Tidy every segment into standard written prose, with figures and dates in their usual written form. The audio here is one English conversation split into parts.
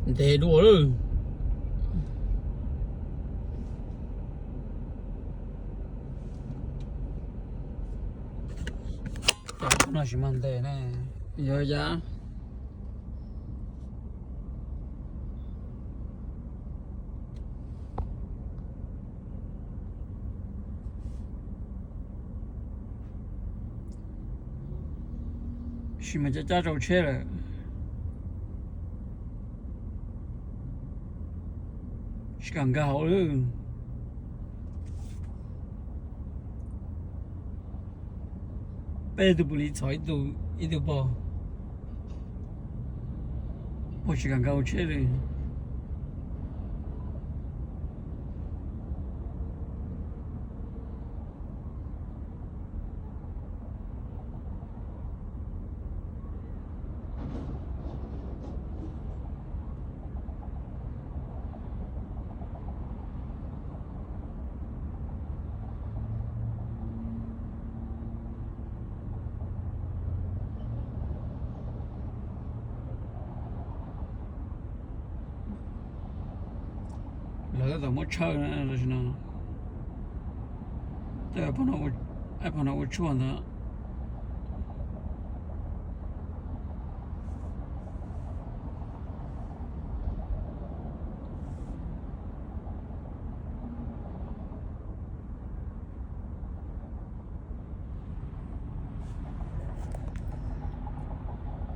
Để đùa rồi. Chắc nó chỉ mang thế này. Giờ giá. Chỉ mà chắc trâu chết rồi. Chỉ cần gạo nữa. 배도 불이 저희도 이도 뭐 시간 가고 채를 lỡ 못 쳐는 그러시나 또 애번하고 추웠나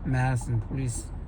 Madison police